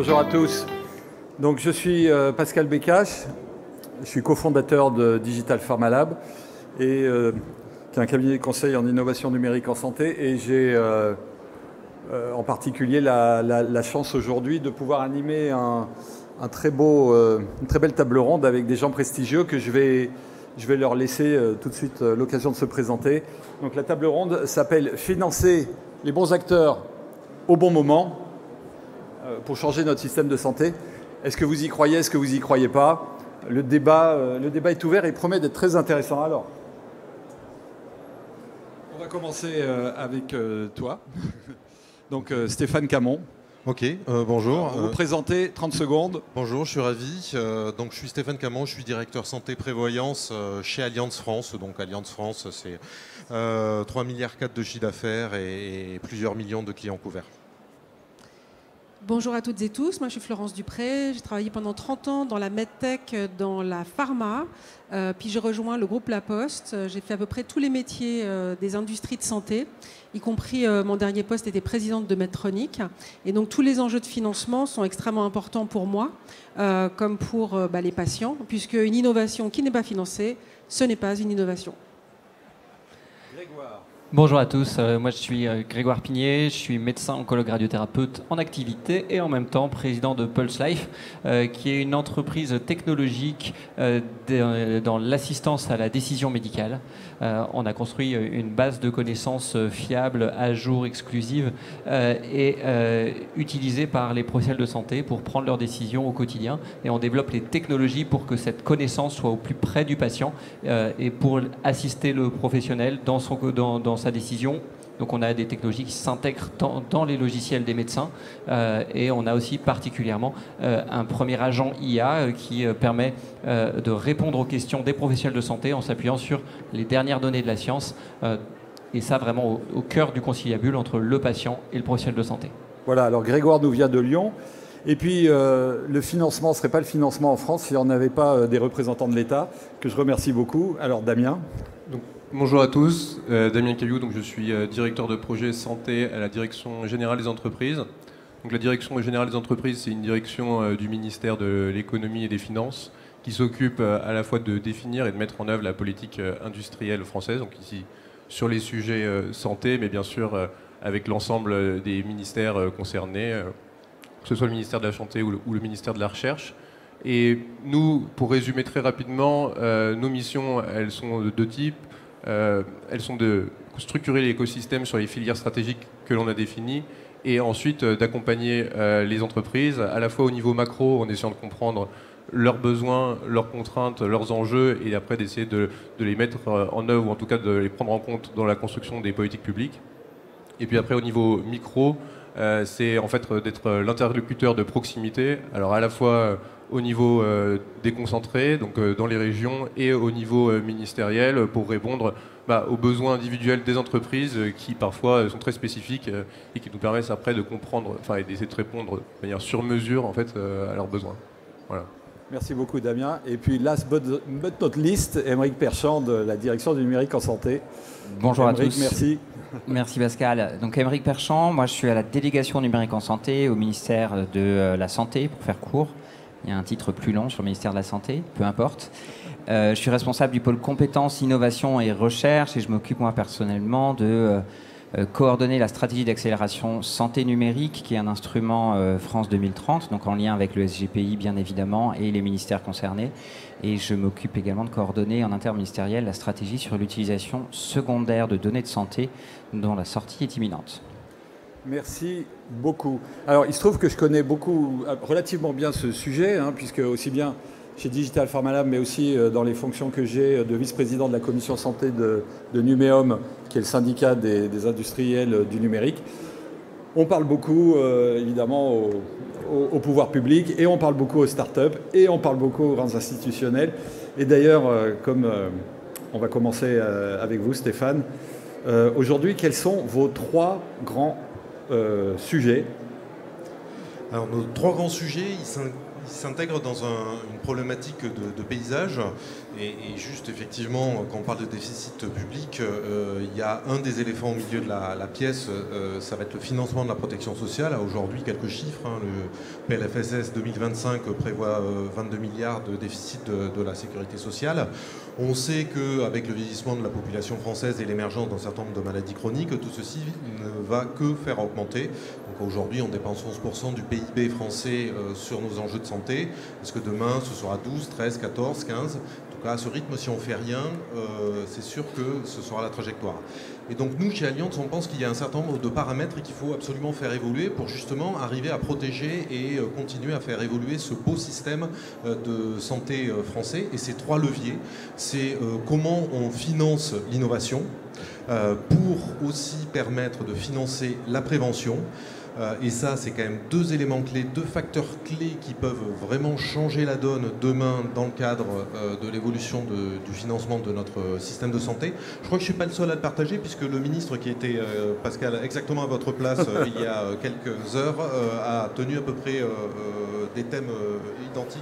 Bonjour à tous. Donc, je suis Pascal Bécache, je suis cofondateur de Digital Pharma Lab, qui est un cabinet de conseil en innovation numérique en santé. Et j'ai en particulier la chance aujourd'hui de pouvoir animer une très belle table ronde avec des gens prestigieux que je vais leur laisser tout de suite l'occasion de se présenter. Donc, la table ronde s'appelle « Financer les bons acteurs au bon moment » pour changer notre système de santé. Est-ce que vous y croyez? Est-ce que vous n'y croyez pas? Le débat est ouvert et promet d'être très intéressant. Alors, on va commencer avec toi. Donc, Stéphane Camon. Ok, bonjour. Vous présentez 30 secondes. Bonjour, je suis ravi. Donc, je suis Stéphane Camon, je suis directeur santé prévoyance chez Allianz France. Donc, Allianz France, c'est 3,4 milliards de chiffre d'affaires et plusieurs millions de clients couverts. Bonjour à toutes et tous, moi je suis Florence Dupré, j'ai travaillé pendant 30 ans dans la medtech, dans la pharma, puis j'ai rejoint le groupe La Poste, j'ai fait à peu près tous les métiers des industries de santé, y compris mon dernier poste était présidente de Medtronic, et donc tous les enjeux de financement sont extrêmement importants pour moi, comme pour les patients, puisque une innovation qui n'est pas financée, ce n'est pas une innovation. Grégoire. Bonjour à tous, moi je suis Grégoire Pigné, je suis médecin oncologue radiothérapeute en activité et en même temps président de Pulse Life, qui est une entreprise technologique dans l'assistance à la décision médicale. On a construit une base de connaissances fiable, à jour, exclusive et utilisée par les professionnels de santé pour prendre leurs décisions au quotidien. Et on développe les technologies pour que cette connaissance soit au plus près du patient et pour assister le professionnel dans sa décision. Donc on a des technologies qui s'intègrent dans les logiciels des médecins et on a aussi particulièrement un premier agent IA qui permet de répondre aux questions des professionnels de santé en s'appuyant sur les dernières données de la science et ça vraiment au cœur du conciliabule entre le patient et le professionnel de santé. Voilà, alors Grégoire nous vient de Lyon. Et puis, le financement ne serait pas le financement en France si on n'avait pas des représentants de l'État, que je remercie beaucoup. Alors, Damien. Donc, bonjour à tous, Damien Caillou, donc je suis directeur de projet santé à la Direction Générale des Entreprises. Donc, la Direction Générale des Entreprises, c'est une direction du ministère de l'Économie et des Finances qui s'occupe à la fois de définir et de mettre en œuvre la politique industrielle française, donc ici sur les sujets santé, mais bien sûr avec l'ensemble des ministères concernés, que ce soit le ministère de la Santé ou le ministère de la Recherche. Et nous, pour résumer très rapidement, nos missions, elles sont de deux types. Elles sont de structurer l'écosystème sur les filières stratégiques que l'on a définies et ensuite d'accompagner les entreprises, à la fois au niveau macro, en essayant de comprendre leurs besoins, leurs contraintes, leurs enjeux, et après d'essayer de les mettre en œuvre, ou en tout cas de les prendre en compte dans la construction des politiques publiques. Et puis après, au niveau micro, c'est en fait d'être l'interlocuteur de proximité, alors à la fois au niveau déconcentré, donc dans les régions, et au niveau ministériel pour répondre aux besoins individuels des entreprises qui parfois sont très spécifiques et qui nous permettent après de comprendre, et d'essayer de répondre de manière sur mesure en fait à leurs besoins. Voilà. Merci beaucoup Damien. Et puis last but not least, Aymeric Perchand de la direction du numérique en santé. Bonjour Aymeric, à tous. Merci. Merci Pascal. Donc Aymeric Perchand, moi je suis à la délégation numérique en santé au ministère de la Santé, pour faire court. Il y a un titre plus long sur le ministère de la Santé, peu importe. Je suis responsable du pôle compétences, innovation et recherche et je m'occupe moi personnellement de coordonner la stratégie d'accélération santé numérique qui est un instrument France 2030, donc en lien avec le SGPI bien évidemment et les ministères concernés. Et je m'occupe également de coordonner en interministériel la stratégie sur l'utilisation secondaire de données de santé dont la sortie est imminente. Merci beaucoup. Alors, il se trouve que je connais relativement bien ce sujet, puisque aussi bien chez Digital Pharma Lab, mais aussi dans les fonctions que j'ai de vice-président de la commission santé de Numéum, qui est le syndicat des industriels du numérique. On parle beaucoup, évidemment, au pouvoir public, et on parle beaucoup aux startups, et on parle beaucoup aux grands institutionnels. Et d'ailleurs, comme on va commencer avec vous, Stéphane, aujourd'hui, quels sont vos trois grands sujets? Alors, nos trois grands sujets, il s'intègre dans une problématique de paysage. Et juste, effectivement, quand on parle de déficit public, il y a un des éléphants au milieu de la pièce, ça va être le financement de la protection sociale. Aujourd'hui, quelques chiffres. Le PLFSS 2025 prévoit 22 milliards de déficit de la sécurité sociale. On sait qu'avec le vieillissement de la population française et l'émergence d'un certain nombre de maladies chroniques, tout ceci ne va que faire augmenter. Donc aujourd'hui, on dépense 11% du PIB français sur nos enjeux de santé. Est-ce que demain, ce sera 12, 13, 14, 15 ? En tout cas, à ce rythme, si on ne fait rien, c'est sûr que ce sera la trajectoire. Et donc nous, chez Allianz, on pense qu'il y a un certain nombre de paramètres qu'il faut absolument faire évoluer pour justement arriver à protéger et continuer à faire évoluer ce beau système de santé français. Et ces 3 leviers, c'est comment on finance l'innovation pour aussi permettre de financer la prévention. Et ça, c'est quand même 2 éléments clés, 2 facteurs clés qui peuvent vraiment changer la donne demain dans le cadre de l'évolution du financement de notre système de santé. Je crois que je ne suis pas le seul à le partager, puisque le ministre qui était, Pascal, exactement à votre place il y a quelques heures, a tenu à peu près des thèmes identiques.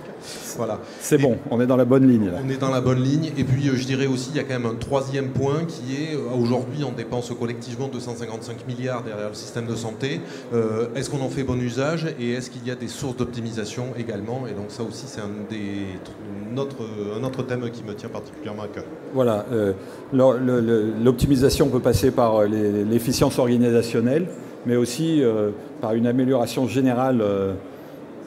Voilà. C'est bon, on est dans la bonne ligne. Là. On est dans la bonne ligne. Et puis, je dirais aussi, il y a quand même un 3e point qui est, aujourd'hui, on dépense collectivement 255 milliards derrière le système de santé. Est-ce qu'on en fait bon usage et est-ce qu'il y a des sources d'optimisation également? Et donc ça aussi, c'est un autre thème qui me tient particulièrement à cœur. Voilà, l'optimisation peut passer par l'efficience organisationnelle, mais aussi par une amélioration générale.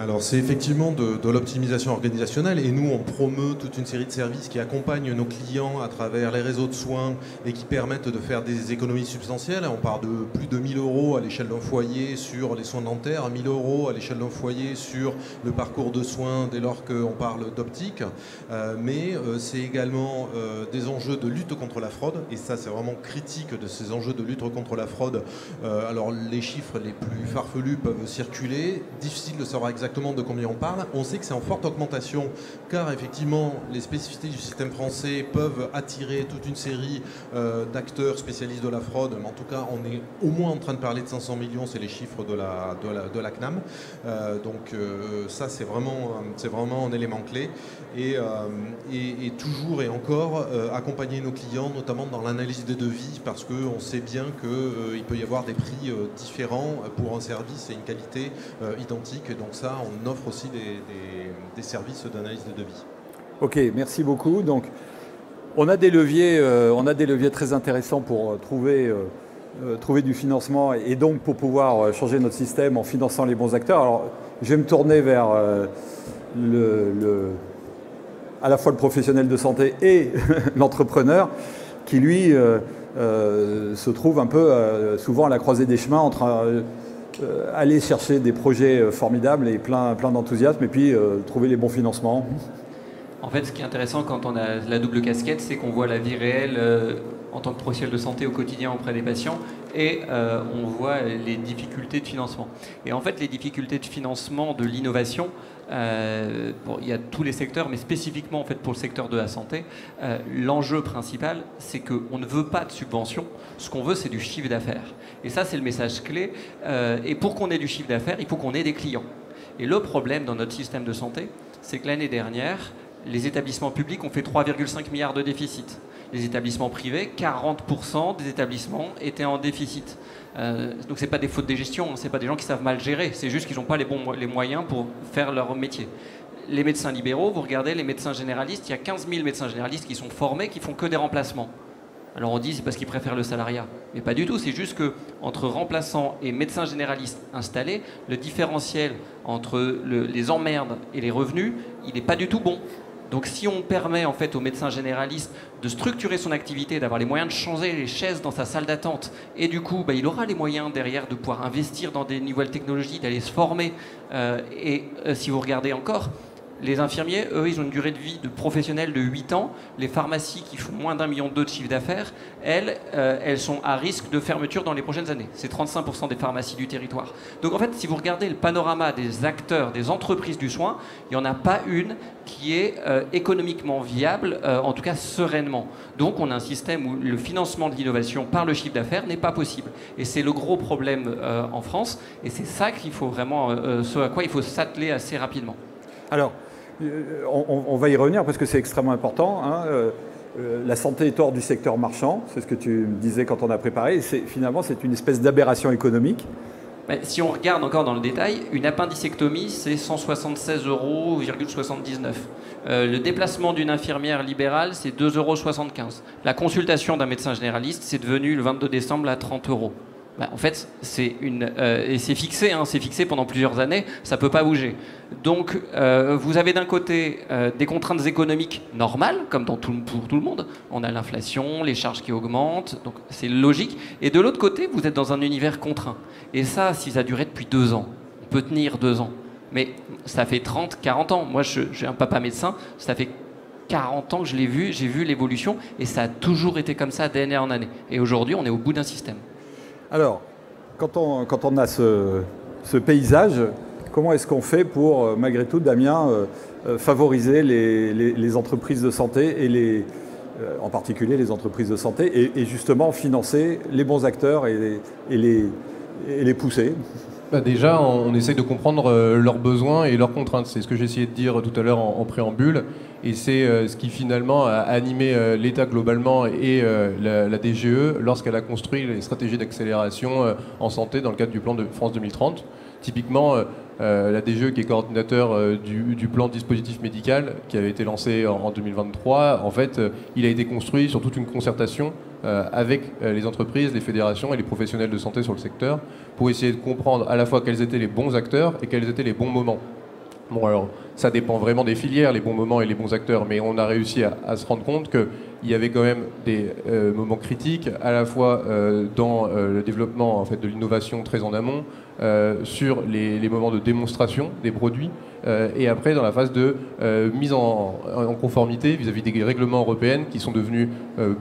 Alors c'est effectivement de l'optimisation organisationnelle et nous on promeut toute une série de services qui accompagnent nos clients à travers les réseaux de soins et qui permettent de faire des économies substantielles. On parle de plus de 1 000 € à l'échelle d'un foyer sur les soins dentaires, 1 000 € à l'échelle d'un foyer sur le parcours de soins dès lors qu'on parle d'optique. Mais c'est également des enjeux de lutte contre la fraude et ça c'est vraiment critique de ces enjeux de lutte contre la fraude. Alors les chiffres les plus farfelus peuvent circuler, difficile de savoir exactement de combien on parle. On sait que c'est en forte augmentation car effectivement les spécificités du système français peuvent attirer toute une série d'acteurs spécialistes de la fraude, mais en tout cas on est au moins en train de parler de 500 millions, c'est les chiffres de la CNAM. Donc ça c'est vraiment un élément clé et toujours et encore accompagner nos clients notamment dans l'analyse des devis parce qu'on sait bien qu'il peut y avoir des prix différents pour un service et une qualité identique, donc ça on offre aussi des services d'analyse de devis. Ok, merci beaucoup. Donc, on a des leviers très intéressants pour trouver du financement et donc pour pouvoir changer notre système en finançant les bons acteurs. Alors, je vais me tourner vers à la fois le professionnel de santé et l'entrepreneur qui, lui, se trouve un peu souvent à la croisée des chemins entre aller chercher des projets formidables et plein d'enthousiasme et puis trouver les bons financements. En fait, ce qui est intéressant quand on a la double casquette, c'est qu'on voit la vie réelle en tant que professionnel de santé au quotidien auprès des patients et on voit les difficultés de financement. Et en fait, les difficultés de financement de l'innovation, il y a tous les secteurs, mais spécifiquement en fait, pour le secteur de la santé, l'enjeu principal, c'est qu'on ne veut pas de subvention, ce qu'on veut, c'est du chiffre d'affaires. Et ça, c'est le message clé. Et pour qu'on ait du chiffre d'affaires, il faut qu'on ait des clients. Et le problème dans notre système de santé, c'est que l'année dernière, les établissements publics ont fait 3,5 milliards de déficit. Les établissements privés, 40% des établissements étaient en déficit. Donc ce n'est pas des fautes de gestion, ce n'est pas des gens qui savent mal gérer, c'est juste qu'ils n'ont pas les moyens pour faire leur métier. Les médecins libéraux, vous regardez les médecins généralistes, il y a 15 000 médecins généralistes qui sont formés, qui font que des remplacements. Alors on dit c'est parce qu'ils préfèrent le salariat. Mais pas du tout, c'est juste qu'entre remplaçants et médecins généralistes installés, le différentiel entre les emmerdes et les revenus, il n'est pas du tout bon. Donc si on permet en fait aux médecins généralistes de structurer son activité, d'avoir les moyens de changer les chaises dans sa salle d'attente, et du coup il aura les moyens derrière de pouvoir investir dans des nouvelles technologies, d'aller se former. Si vous regardez encore, les infirmiers, eux, ils ont une durée de vie de professionnels de 8 ans. Les pharmacies qui font moins d'1,2 million de chiffre d'affaires, elles sont à risque de fermeture dans les prochaines années. C'est 35% des pharmacies du territoire. Donc en fait, si vous regardez le panorama des acteurs, des entreprises du soin, il n'y en a pas une qui est économiquement viable, en tout cas sereinement. Donc on a un système où le financement de l'innovation par le chiffre d'affaires n'est pas possible. Et c'est le gros problème en France. Et c'est ça qu'il faut vraiment, ce à quoi il faut s'atteler assez rapidement. Alors, on va y revenir parce que c'est extrêmement important. Hein. La santé est hors du secteur marchand, c'est ce que tu me disais quand on a préparé. Finalement, c'est une espèce d'aberration économique. Mais si on regarde encore dans le détail, une appendicectomie, c'est 176,79 €. Le déplacement d'une infirmière libérale, c'est 2,75 €. La consultation d'un médecin généraliste, c'est devenu le 22 décembre à 30 €. En fait, et c'est fixé, hein, c'est fixé pendant plusieurs années, ça ne peut pas bouger. Donc, vous avez d'un côté des contraintes économiques normales, comme pour tout le monde. On a l'inflation, les charges qui augmentent, donc c'est logique. Et de l'autre côté, vous êtes dans un univers contraint. Et ça, si ça durait depuis 2 ans, on peut tenir 2 ans. Mais ça fait 30, 40 ans. Moi, j'ai un papa médecin, ça fait 40 ans que je l'ai vu, j'ai vu l'évolution, et ça a toujours été comme ça d'année en année. Et aujourd'hui, on est au bout d'un système. Alors, quand on a ce paysage, comment est-ce qu'on fait pour, malgré tout, Damien, favoriser les entreprises de santé et en particulier les entreprises de santé et justement financer les bons acteurs et les pousser? Déjà, on essaye de comprendre leurs besoins et leurs contraintes. C'est ce que j'ai essayé de dire tout à l'heure en préambule. Et c'est ce qui finalement a animé l'État globalement et la DGE lorsqu'elle a construit les stratégies d'accélération en santé dans le cadre du plan de France 2030. Typiquement, la DGE qui est coordinateur du plan dispositif médical qui avait été lancé en 2023, en fait, il a été construit sur toute une concertation avec les entreprises, les fédérations et les professionnels de santé sur le secteur pour essayer de comprendre à la fois quels étaient les bons acteurs et quels étaient les bons moments. Bon, alors, ça dépend vraiment des filières, les bons moments et les bons acteurs, mais on a réussi à se rendre compte qu'il y avait quand même des moments critiques, à la fois dans le développement en fait, de l'innovation très en amont, sur les moments de démonstration des produits, et après dans la phase de mise en conformité vis-à-vis des règlements européens qui sont devenus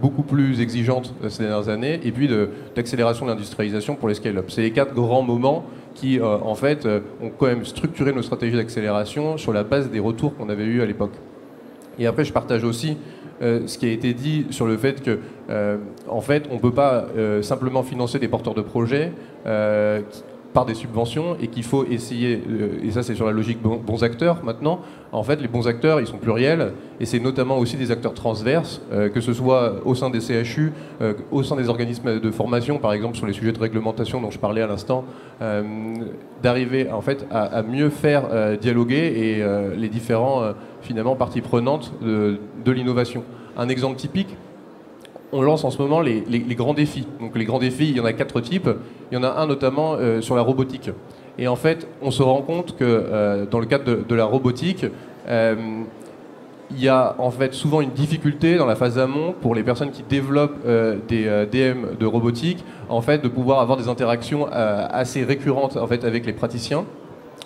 beaucoup plus exigeantes ces dernières années, et puis d'accélération de l'industrialisation pour les scale-up. C'est les 4 grands moments qui, en fait, ont quand même structuré nos stratégies d'accélération sur la base des retours qu'on avait eus à l'époque. Et après, je partage aussi ce qui a été dit sur le fait que, en fait, on ne peut pas simplement financer des porteurs de projets par des subventions et qu'il faut essayer, et ça c'est sur la logique bons acteurs maintenant, en fait les bons acteurs ils sont pluriels et c'est notamment aussi des acteurs transverses, que ce soit au sein des CHU, au sein des organismes de formation par exemple sur les sujets de réglementation dont je parlais à l'instant, d'arriver en fait à mieux faire dialoguer et les différents finalement parties prenantes de l'innovation. Un exemple typique, on lance en ce moment les grands défis. Donc les grands défis, il y en a 4 types. Il y en a un notamment sur la robotique. Et en fait, on se rend compte que dans le cadre de la robotique, il y a en fait souvent une difficulté dans la phase amont pour les personnes qui développent des DM de robotique, en fait, de pouvoir avoir des interactions assez récurrentes en fait, avec les praticiens.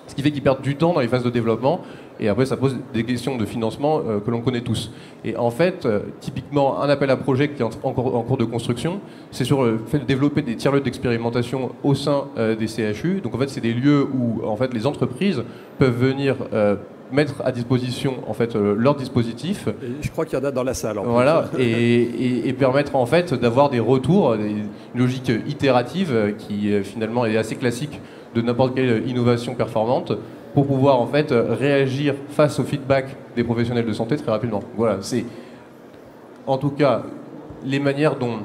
Ce qui fait qu'ils perdent du temps dans les phases de développement. Et après, ça pose des questions de financement que l'on connaît tous. Et en fait, typiquement, un appel à projet qui est en cours de construction, c'est sur le fait de développer des tiers-lieux d'expérimentation au sein des CHU. Donc en fait, c'est des lieux où en fait, les entreprises peuvent venir mettre à disposition en fait, leur dispositif. Et je crois qu'il y en a dans la salle. Voilà, et permettre en fait d'avoir des retours, une logique itérative qui finalement est assez classique de n'importe quelle innovation performante, pour pouvoir en fait réagir face au feedback des professionnels de santé très rapidement. Voilà, c'est en tout cas les manières dont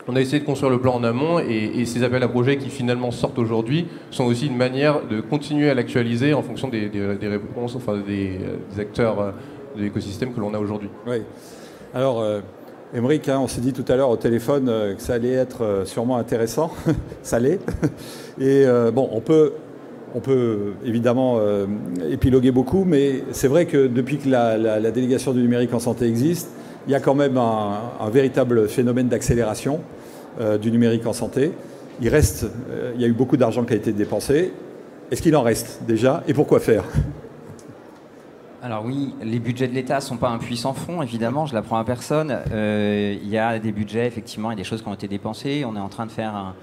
on a essayé de construire le plan en amont et ces appels à projets qui finalement sortent aujourd'hui sont aussi une manière de continuer à l'actualiser en fonction des réponses, enfin des acteurs de l'écosystème que l'on a aujourd'hui. Oui. Alors, Aymeric, on s'est dit tout à l'heure au téléphone que ça allait être sûrement intéressant. Ça l'est. Et bon, on peut évidemment épiloguer beaucoup, mais c'est vrai que depuis que la délégation du numérique en santé existe, il y a quand même un véritable phénomène d'accélération du numérique en santé. Il y a eu beaucoup d'argent qui a été dépensé. Est-ce qu'il en reste déjà et pourquoi faire ? Alors oui, les budgets de l'État ne sont pas un puits sans fond, évidemment, je l'apprends à personne. Il y a des budgets, effectivement, il y a des choses qui ont été dépensées. On est en train de faire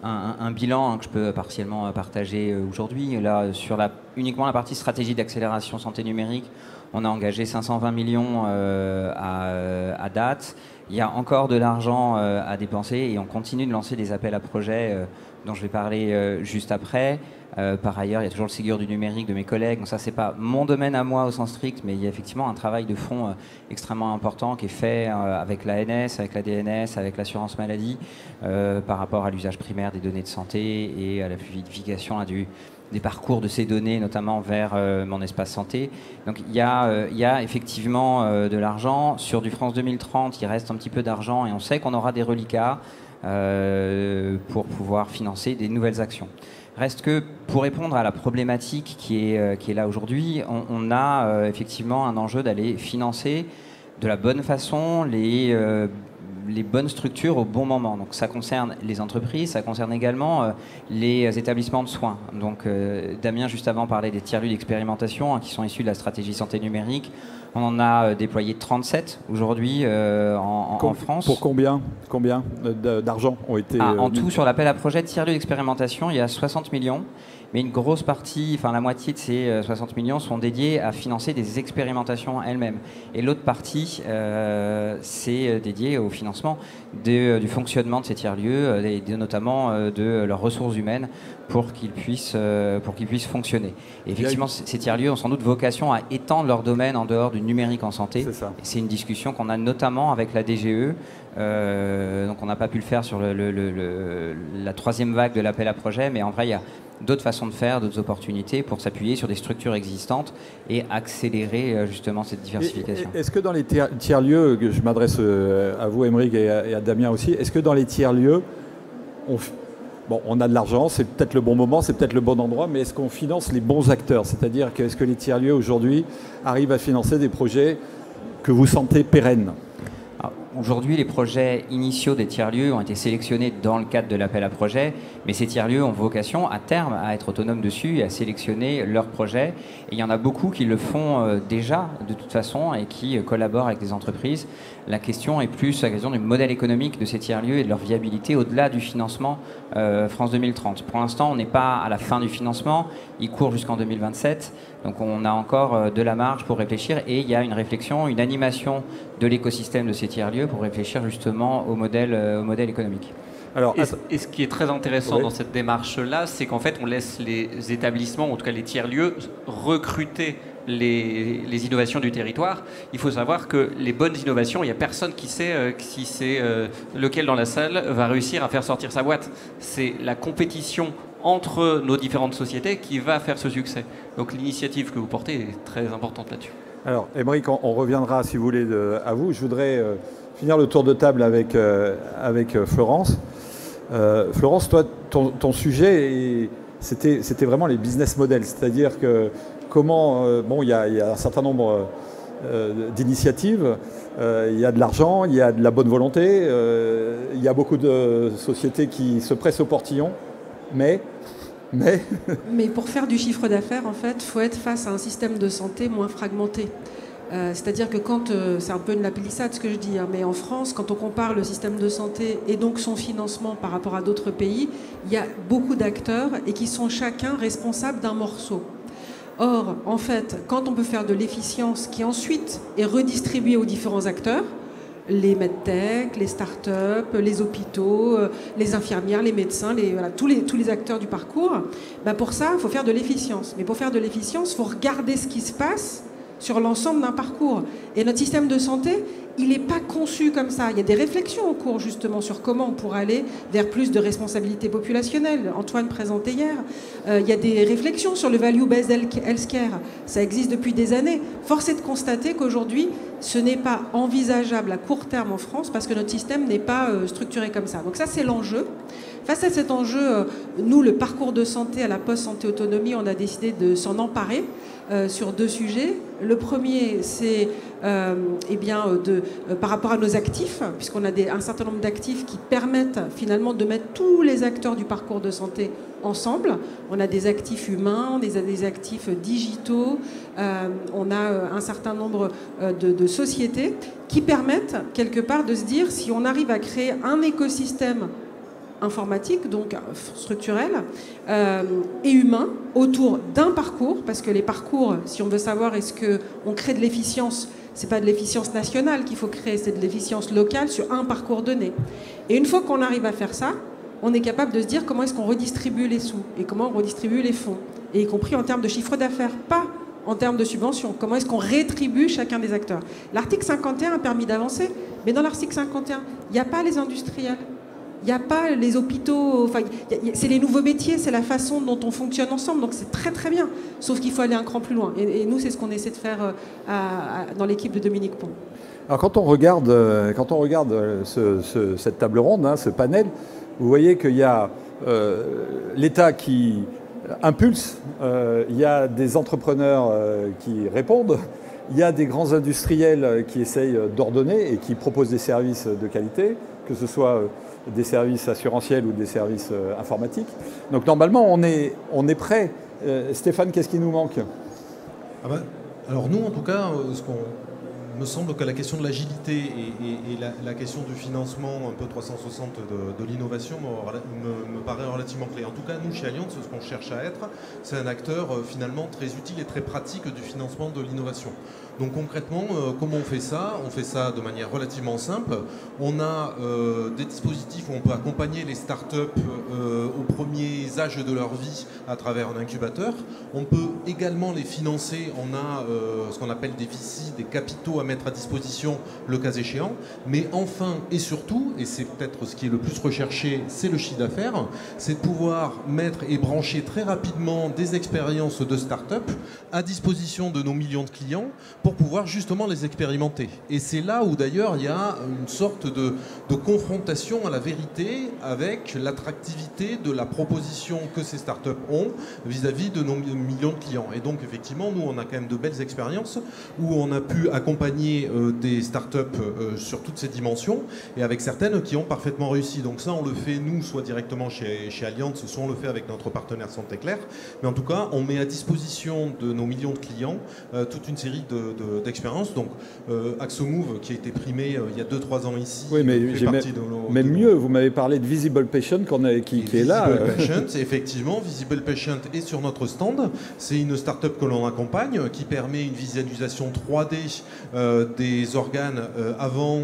un bilan que je peux partiellement partager aujourd'hui. Là, sur uniquement la partie stratégie d'accélération santé numérique. On a engagé 520 millions à date. Il y a encore de l'argent à dépenser et on continue de lancer des appels à projets dont je vais parler juste après. Par ailleurs, il y a toujours le Ségur du numérique de mes collègues. Donc ça, c'est pas mon domaine à moi au sens strict, mais il y a effectivement un travail de fond extrêmement important qui est fait avec l'ANS, avec la DNS, avec l'assurance maladie, par rapport à l'usage primaire des données de santé et à la fluidification des parcours de ces données, notamment vers mon espace santé. Donc il y a effectivement de l'argent. Sur du France 2030, il reste un petit peu d'argent et on sait qu'on aura des reliquats pour pouvoir financer des nouvelles actions. Reste que pour répondre à la problématique qui est là aujourd'hui, on a effectivement un enjeu d'aller financer de la bonne façon les bonnes structures au bon moment. Donc ça concerne les entreprises, ça concerne également les établissements de soins. Donc Damien juste avant parlait des tiers-lieux d'expérimentation qui sont issus de la stratégie santé numérique. On en a déployé 37 aujourd'hui en France. Pour combien d'argent ont été... En tout, sur l'appel à projet de tiers-lieux d'expérimentation, il y a 60 millions. Mais une grosse partie, enfin la moitié de ces 60 millions sont dédiés à financer des expérimentations elles-mêmes. Et l'autre partie, c'est dédié au financement du fonctionnement de ces tiers-lieux, notamment de leurs ressources humaines pour qu'ils puissent fonctionner. Et effectivement, ces tiers-lieux ont sans doute vocation à étendre leur domaine en dehors du numérique en santé. C'est une discussion qu'on a notamment avec la DGE. Donc on n'a pas pu le faire sur la troisième vague de l'appel à projet, mais en vrai, il y a d'autres façons de faire, d'autres opportunités pour s'appuyer sur des structures existantes et accélérer justement cette diversification. Est-ce que dans les tiers-lieux, je m'adresse à vous Aymeric et à Damien aussi, est-ce que dans les tiers-lieux, on a de l'argent, c'est peut-être le bon moment, c'est peut-être le bon endroit, mais est-ce qu'on finance les bons acteurs? C'est-à-dire est-ce que les tiers-lieux aujourd'hui arrivent à financer des projets que vous sentez pérennes? Aujourd'hui, les projets initiaux des tiers-lieux ont été sélectionnés dans le cadre de l'appel à projet, mais ces tiers-lieux ont vocation à terme à être autonomes dessus et à sélectionner leurs projets. Et il y en a beaucoup qui le font déjà de toute façon et qui collaborent avec des entreprises. La question est plus la question du modèle économique de ces tiers-lieux et de leur viabilité au-delà du financement France 2030. Pour l'instant, on n'est pas à la fin du financement, il court jusqu'en 2027, donc on a encore de la marge pour réfléchir et il y a une réflexion, une animation de l'écosystème de ces tiers-lieux pour réfléchir justement au modèle économique. Alors, et ce qui est très intéressant dans cette démarche-là, c'est qu'en fait, on laisse les établissements, en tout cas les tiers-lieux, recruter les innovations du territoire. Il faut savoir que les bonnes innovations, il n'y a personne qui sait si c'est lequel dans la salle va réussir à faire sortir sa boîte. C'est la compétition entre nos différentes sociétés qui va faire ce succès. Donc l'initiative que vous portez est très importante là-dessus. Alors, Aymeric, on reviendra, si vous voulez, à vous. Je voudrais finir le tour de table avec Florence. Florence, toi, ton sujet, c'était vraiment les business models. C'est-à-dire que comment... il y a un certain nombre d'initiatives, il y a de l'argent, il y a de la bonne volonté, il y a beaucoup de sociétés qui se pressent au portillon, mais pour faire du chiffre d'affaires, en fait, il faut être face à un système de santé moins fragmenté. C'est-à-dire que c'est un peu une lapalissade ce que je dis, mais en France, quand on compare le système de santé et donc son financement par rapport à d'autres pays, il y a beaucoup d'acteurs et qui sont chacun responsables d'un morceau. Or, en fait, quand on peut faire de l'efficience qui ensuite est redistribuée aux différents acteurs, les medtech, les startups, les hôpitaux, les infirmières, les médecins, tous les acteurs du parcours, pour ça, il faut faire de l'efficience. Mais pour faire de l'efficience, il faut regarder ce qui se passe sur l'ensemble d'un parcours. Et notre système de santé, il n'est pas conçu comme ça. Il y a des réflexions en cours justement sur comment on pourrait aller vers plus de responsabilité populationnelle. Antoine présentait hier. Il y a des réflexions sur le value-based healthcare. Ça existe depuis des années. Force est de constater qu'aujourd'hui, ce n'est pas envisageable à court terme en France parce que notre système n'est pas structuré comme ça. Donc ça, c'est l'enjeu. Face à cet enjeu, nous, le parcours de santé à la Poste Santé Autonomie, on a décidé de s'en emparer sur deux sujets. Le premier, c'est par rapport à nos actifs, puisqu'on a un certain nombre d'actifs qui permettent finalement de mettre tous les acteurs du parcours de santé ensemble. On a des actifs humains, on a des actifs digitaux, on a un certain nombre de sociétés qui permettent quelque part de se dire si on arrive à créer un écosystème informatique, donc structurel, et humain, autour d'un parcours, parce que les parcours, si on veut savoir est-ce qu'on crée de l'efficience, c'est pas de l'efficience nationale qu'il faut créer, c'est de l'efficience locale sur un parcours donné. Et une fois qu'on arrive à faire ça, on est capable de se dire comment est-ce qu'on redistribue les sous et comment on redistribue les fonds, et y compris en termes de chiffre d'affaires, pas en termes de subventions. Comment est-ce qu'on rétribue chacun des acteurs? L'article 51 a permis d'avancer, mais dans l'article 51, il n'y a pas les industriels, il n'y a pas les hôpitaux, enfin, c'est les nouveaux métiers, c'est la façon dont on fonctionne ensemble, donc c'est très très bien, sauf qu'il faut aller un cran plus loin. Et nous, c'est ce qu'on essaie de faire dans l'équipe de Dominique Pont. Alors quand on regarde cette table ronde, hein, ce panel, vous voyez qu'il y a l'État qui impulse, il y a des entrepreneurs qui répondent, il y a des grands industriels qui essayent d'ordonner et qui proposent des services de qualité, que ce soit des services assurantiels ou des services informatiques. Donc normalement, on est prêt. Stéphane, qu'est-ce qui nous manque? Alors nous, en tout cas, me semble que la question de l'agilité et la question du financement un peu 360 de l'innovation me paraît relativement clé. En tout cas, nous, chez Allianz, ce qu'on cherche à être, c'est un acteur finalement très utile et très pratique du financement de l'innovation. Donc concrètement, comment on fait ça? On fait ça de manière relativement simple. On a des dispositifs où on peut accompagner les startups aux premiers âges de leur vie à travers un incubateur. On peut également les financer. On a ce qu'on appelle des VC, des capitaux à mettre à disposition le cas échéant. Mais enfin et surtout, et c'est peut-être ce qui est le plus recherché, c'est le chiffre d'affaires, c'est de pouvoir mettre et brancher très rapidement des expériences de start-up à disposition de nos millions de clients pour pouvoir justement les expérimenter. Et c'est là où d'ailleurs il y a une sorte de confrontation à la vérité avec l'attractivité de la proposition que ces startups ont vis-à-vis de nos millions de clients. Et donc effectivement, nous on a quand même de belles expériences où on a pu accompagner des startups sur toutes ces dimensions et avec certaines qui ont parfaitement réussi. Donc ça on le fait nous, soit directement chez Allianz, soit on le fait avec notre partenaire Santé Claire. Mais en tout cas, on met à disposition de nos millions de clients toute une série d'expériences. Donc AxoMove qui a été primé il y a 2-3 ans ici. Oui, mais même mieux, vous m'avez parlé de Visible Patient qui est là. Visible Patient, effectivement, Visible Patient est sur notre stand. C'est une start-up que l'on accompagne qui permet une visualisation 3D des organes avant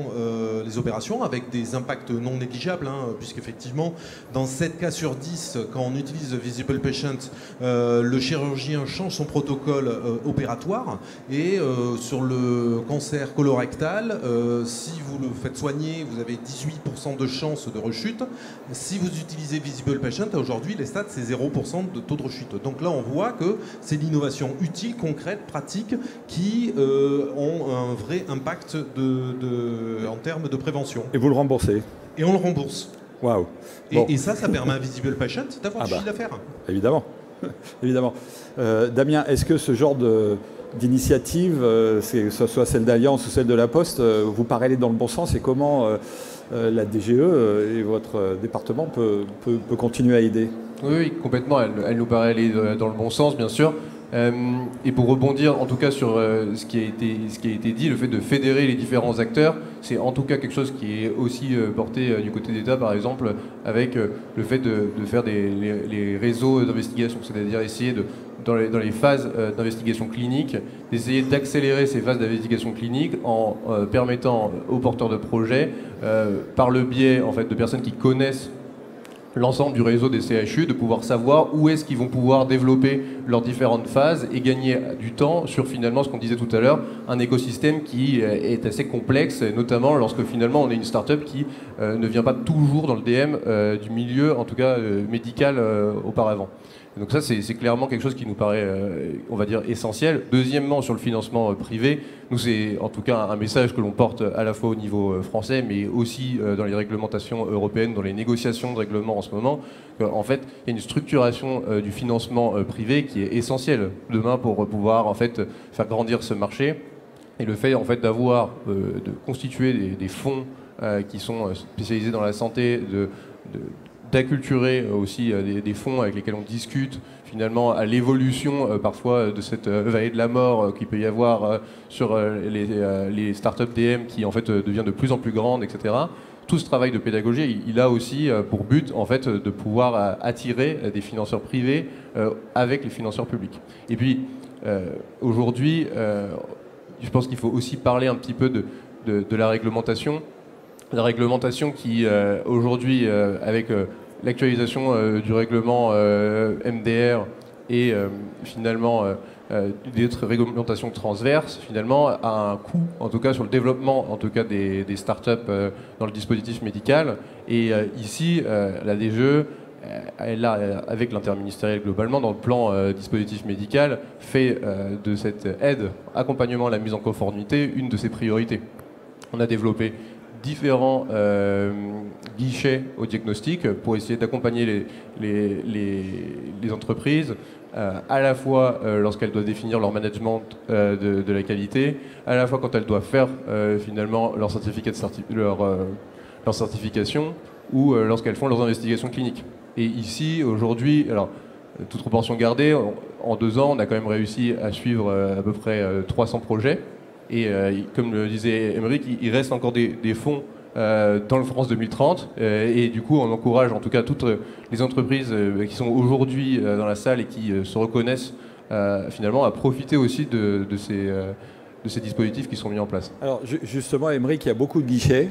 les opérations avec des impacts non négligeables, hein, puisqu'effectivement, dans 7 cas sur 10, quand on utilise Visible Patient, le chirurgien change son protocole opératoire et sur le cancer colorectal, si vous le faites soigner, vous avez 18% de chance de rechute. Si vous utilisez Visible Patient, aujourd'hui, les stats, c'est 0% de taux de rechute. Donc là, on voit que c'est l'innovation utile, concrète, pratique, qui ont un vrai impact en termes de prévention. Et vous le remboursez? Et on le rembourse. Waouh. Bon. Et ça permet à Visible Patient d'avoir du chiffre d'affaires. Évidemment. Évidemment. Damien, est-ce que ce genre d'initiative, que ce soit celle d'Allianz ou celle de La Poste, vous paraît aller dans le bon sens et comment la DGE et votre département peut continuer à aider? Oui, complètement. Elle nous paraît aller dans le bon sens, bien sûr. Et pour rebondir en tout cas sur ce qui a été dit, le fait de fédérer les différents acteurs, c'est en tout cas quelque chose qui est aussi porté du côté d'État, par exemple, avec le fait de faire les réseaux d'investigation, c'est-à-dire essayer dans les phases d'investigation clinique, d'essayer d'accélérer ces phases d'investigation clinique en permettant aux porteurs de projets, par le biais en fait, de personnes qui connaissent l'ensemble du réseau des CHU, de pouvoir savoir où est-ce qu'ils vont pouvoir développer leurs différentes phases et gagner du temps sur finalement ce qu'on disait tout à l'heure, un écosystème qui est assez complexe, notamment lorsque finalement on est une start-up qui ne vient pas toujours dans le DM du milieu, en tout cas médical auparavant. Donc ça, c'est clairement quelque chose qui nous paraît, on va dire, essentiel. Deuxièmement, sur le financement privé, nous, c'est en tout cas un message que l'on porte à la fois au niveau français, mais aussi dans les réglementations européennes, dans les négociations de règlement en ce moment. En fait, il y a une structuration du financement privé qui est essentielle demain pour pouvoir en fait faire grandir ce marché. Et le fait en fait d'avoir, de constituer des fonds qui sont spécialisés dans la santé, d'acculturer aussi des fonds avec lesquels on discute finalement à l'évolution parfois de cette vallée de la mort qu'il peut y avoir sur les startups DM qui en fait devient de plus en plus grande, etc. tout ce travail de pédagogie, il a aussi pour but en fait de pouvoir attirer des financeurs privés avec les financeurs publics. Et puis aujourd'hui, je pense qu'il faut aussi parler un petit peu de la réglementation. La réglementation qui aujourd'hui, avec l'actualisation du règlement MDR et finalement d'autres réglementations transverses, finalement, a un coût, en tout cas sur le développement, en tout cas des startups dans le dispositif médical. Et ici, la DGE, elle a, avec l'interministériel globalement, dans le plan dispositif médical, fait de cette aide, accompagnement à la mise en conformité, une de ses priorités. On a développé différents guichets au diagnostic pour essayer d'accompagner les entreprises à la fois lorsqu'elles doivent définir leur management de la qualité, à la fois quand elles doivent faire finalement leur certification ou lorsqu'elles font leurs investigations cliniques. Et ici, aujourd'hui, alors toute proportion gardée, en 2 ans, on a quand même réussi à suivre à peu près 300 projets. Et comme le disait Émeric, il reste encore des fonds dans le France 2030 et du coup on encourage en tout cas toutes les entreprises qui sont aujourd'hui dans la salle et qui se reconnaissent finalement à profiter aussi de ces dispositifs qui sont mis en place. Alors justement, Émeric, il y a beaucoup de guichets,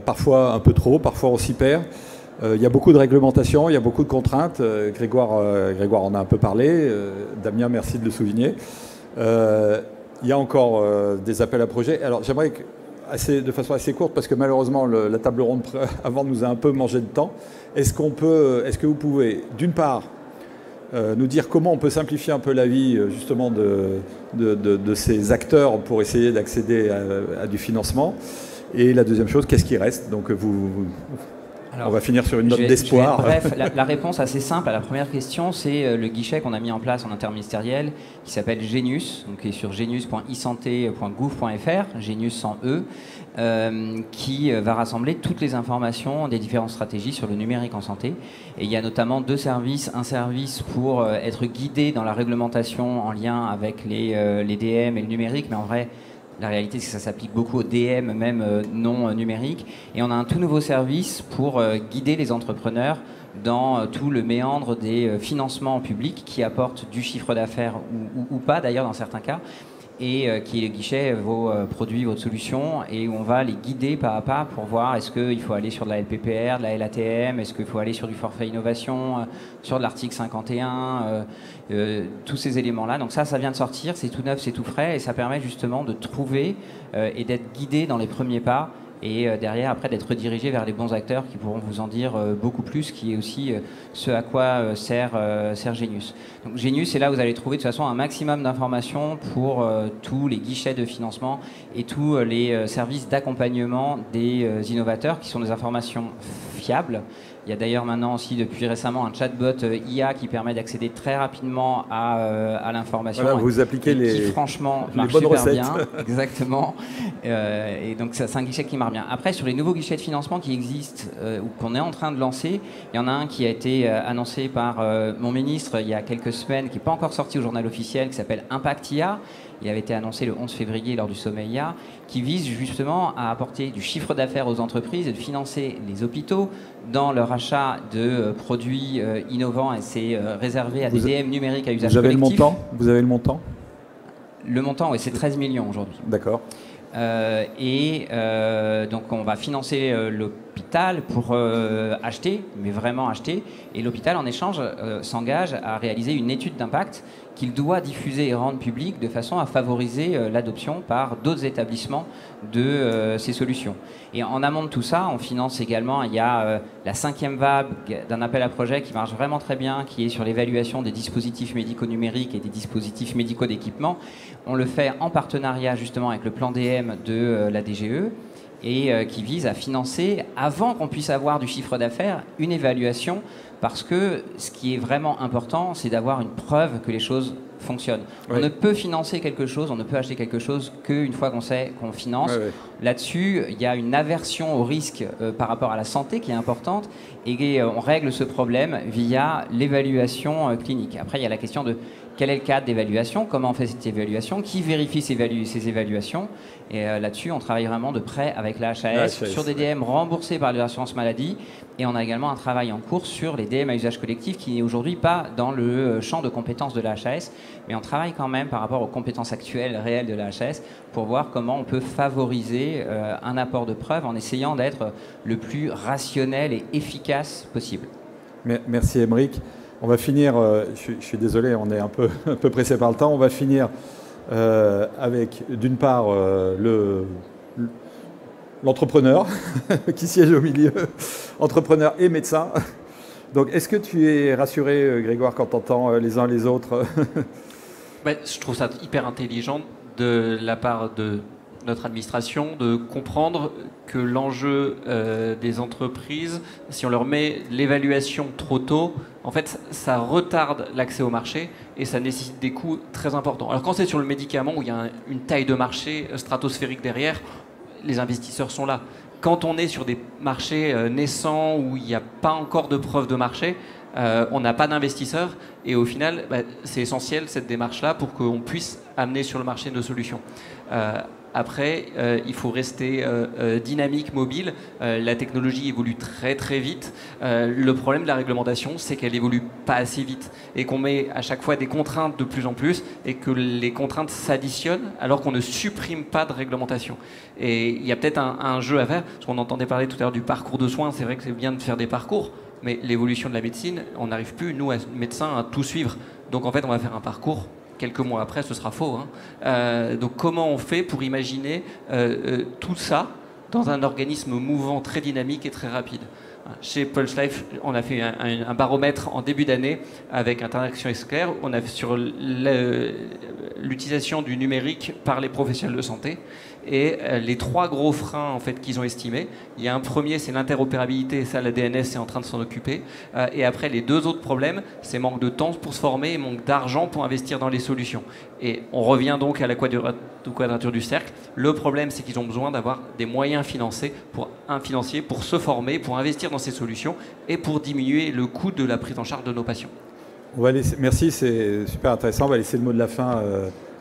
parfois un peu trop, parfois on s'y perd. Il y a beaucoup de réglementations, il y a beaucoup de contraintes. Grégoire en a un peu parlé. Damien, merci de le souligner. Il y a encore des appels à projets. Alors j'aimerais de façon assez courte, parce que malheureusement la table ronde avant nous a un peu mangé de temps. Est-ce que vous pouvez, d'une part, nous dire comment on peut simplifier un peu la vie justement de ces acteurs pour essayer d'accéder à du financement? Et la deuxième chose, qu'est-ce qui reste? Donc alors, on va finir sur une note d'espoir. Bref, la réponse assez simple à la première question, c'est le guichet qu'on a mis en place en interministériel qui s'appelle Genius, donc qui est sur genius.isanté.gouv.fr, Genius sans E, qui va rassembler toutes les informations des différentes stratégies sur le numérique en santé. Et il y a notamment 2 services, un service pour être guidé dans la réglementation en lien avec les DM et le numérique, mais en vrai, la réalité, c'est que ça s'applique beaucoup aux DM, même non numériques. Et on a un tout nouveau service pour guider les entrepreneurs dans tout le méandre des financements publics qui apportent du chiffre d'affaires ou pas, d'ailleurs, dans certains cas, et qui est le guichet, vos produits, votre solution, et où on va les guider pas à pas pour voir est-ce qu'il faut aller sur de la LPPR, de la LATM, est-ce qu'il faut aller sur du forfait innovation, sur de l'article 51, tous ces éléments-là. Donc ça vient de sortir, c'est tout neuf, c'est tout frais, et ça permet justement de trouver et d'être guidé dans les premiers pas, et derrière, après, d'être redirigé vers les bons acteurs qui pourront vous en dire beaucoup plus, qui est aussi ce à quoi sert Genius. Donc Genius, c'est là où vous allez trouver de toute façon un maximum d'informations pour tous les guichets de financement et tous les services d'accompagnement des innovateurs, qui sont des informations fiables. Il y a d'ailleurs maintenant aussi, depuis récemment, un chatbot IA qui permet d'accéder très rapidement à l'information. Voilà, vous appliquez qui, franchement, marche bonnes super recettes. bien. Exactement. Et donc, c'est un guichet qui marche bien. Après, sur les nouveaux guichets de financement qui existent ou qu'on est en train de lancer, il y en a un qui a été annoncé par mon ministre il y a quelques semaines, qui n'est pas encore sorti au journal officiel, qui s'appelle Impact IA. Il avait été annoncé le 11 février lors du sommet IA, qui vise justement à apporter du chiffre d'affaires aux entreprises et de financer les hôpitaux dans leur achat de produits innovants, et c'est réservé à des DM numériques à usage collectif. Vous avez le montant? Le montant, oui, c'est 13 millions aujourd'hui. D'accord. Donc on va financer l'hôpital pour acheter, mais vraiment acheter, et l'hôpital en échange s'engage à réaliser une étude d'impact qu'il doit diffuser et rendre publique de façon à favoriser l'adoption par d'autres établissements de ces solutions. Et en amont de tout ça, on finance également, il y a la 5e vague d'un appel à projet qui marche vraiment très bien, qui est sur l'évaluation des dispositifs médicaux numériques et des dispositifs médicaux d'équipement. On le fait en partenariat justement avec le plan DM de la DGE, et qui vise à financer, avant qu'on puisse avoir du chiffre d'affaires, une évaluation parce que ce qui est vraiment important, c'est d'avoir une preuve que les choses fonctionnent. Oui. On ne peut financer quelque chose, on ne peut acheter quelque chose qu'une fois qu'on sait qu'on finance. Oui. Là-dessus, il y a une aversion au risque par rapport à la santé qui est importante et on règle ce problème via l'évaluation clinique. Après, il y a la question de quel est le cadre d'évaluation, comment on fait cette évaluation, qui vérifie ces évaluations. Et là-dessus, on travaille vraiment de près avec la HAS sur des DM remboursés par l'assurance maladie. Et on a également un travail en cours sur les DM à usage collectif qui n'est aujourd'hui pas dans le champ de compétences de la HAS, mais on travaille quand même par rapport aux compétences actuelles, réelles de la HAS, pour voir comment on peut favoriser un apport de preuves en essayant d'être le plus rationnel et efficace possible. Merci Émeric. On va finir, je suis désolé, on est un peu pressé par le temps, on va finir avec d'une part l'entrepreneur qui siège au milieu, entrepreneur et médecin. Donc est-ce que tu es rassuré, Grégoire, quand tu entends les uns les autres? Je trouve ça hyper intelligent de la part de notre administration de comprendre que l'enjeu des entreprises, si on leur met l'évaluation trop tôt, en fait, ça retarde l'accès au marché et ça nécessite des coûts très importants. Alors quand c'est sur le médicament où il y a une taille de marché stratosphérique derrière, les investisseurs sont là. Quand on est sur des marchés naissants où il n'y a pas encore de preuve de marché, on n'a pas d'investisseurs et au final, c'est essentiel cette démarche-là pour qu'on puisse amener sur le marché nos solutions. Après, il faut rester dynamique, mobile. La technologie évolue très très vite. Le problème de la réglementation, c'est qu'elle évolue pas assez vite et qu'on met à chaque fois des contraintes de plus en plus et que les contraintes s'additionnent alors qu'on ne supprime pas de réglementation. Et il y a peut-être un jeu à faire, parce qu'on entendait parler tout à l'heure du parcours de soins. C'est vrai que c'est bien de faire des parcours, mais l'évolution de la médecine, on n'arrive plus, nous, médecins, à tout suivre. Donc en fait, on va faire un parcours. Quelques mois après, ce sera faux. Donc comment on fait pour imaginer tout ça dans un organisme mouvant, très dynamique et très rapide? Chez Pulse Life, on a fait un baromètre en début d'année avec Interaction Exclair. On a sur l'utilisation du numérique par les professionnels de santé. Et les 3 gros freins en fait, qu'ils ont estimés, il y a un premier, c'est l'interopérabilité, et ça la DNS est en train de s'en occuper. Et après, les 2 autres problèmes, c'est manque de temps pour se former et manque d'argent pour investir dans les solutions. Et on revient donc à la quadrature du cercle. Le problème, c'est qu'ils ont besoin d'avoir des moyens financiers pour se former, pour investir dans ces solutions et pour diminuer le coût de la prise en charge de nos patients. On va laisser, merci, c'est super intéressant. On va laisser le mot de la fin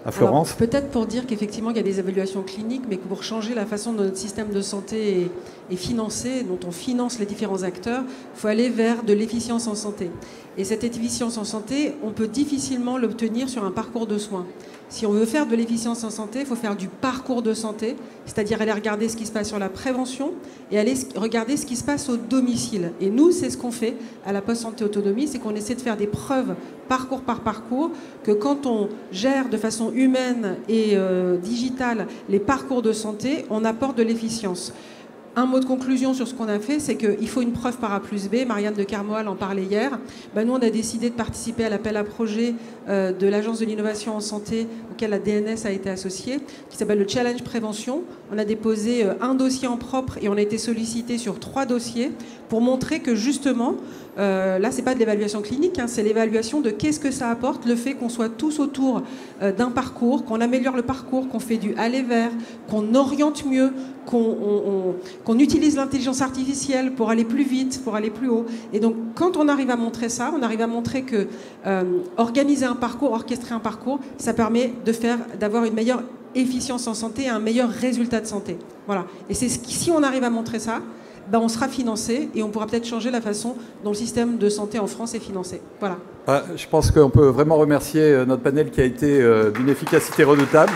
à Florence. Peut-être pour dire qu'effectivement, il y a des évaluations cliniques, mais que pour changer la façon dont notre système de santé est financé, dont on finance les différents acteurs, il faut aller vers de l'efficience en santé. Et cette efficience en santé, on peut difficilement l'obtenir sur un parcours de soins. Si on veut faire de l'efficience en santé, il faut faire du parcours de santé, c'est-à-dire aller regarder ce qui se passe sur la prévention et aller regarder ce qui se passe au domicile. Et nous, c'est ce qu'on fait à la Poste Santé Autonomie, c'est qu'on essaie de faire des preuves parcours par parcours, que quand on gère de façon humaine et digitale les parcours de santé, on apporte de l'efficience. Un mot de conclusion sur ce qu'on a fait, c'est qu'il faut une preuve par A plus B. Marianne de Carmoal en parlait hier. Nous, on a décidé de participer à l'appel à projet de l'Agence de l'innovation en santé, auquel la DNS a été associée, qui s'appelle le Challenge Prévention. On a déposé un dossier en propre et on a été sollicité sur 3 dossiers pour montrer que justement, là, c'est pas de l'évaluation clinique, c'est l'évaluation de qu'est-ce que ça apporte, le fait qu'on soit tous autour d'un parcours, qu'on améliore le parcours, qu'on fait du aller vers, qu'on oriente mieux, qu'on utilise l'intelligence artificielle pour aller plus vite, pour aller plus haut. Et donc, quand on arrive à montrer ça, on arrive à montrer que organiser un parcours, orchestrer un parcours, ça permet d'avoir une meilleure efficience en santé et un meilleur résultat de santé. Voilà. Et si on arrive à montrer ça, on sera financé et on pourra peut-être changer la façon dont le système de santé en France est financé. Voilà. Je pense qu'on peut vraiment remercier notre panel qui a été d'une efficacité redoutable.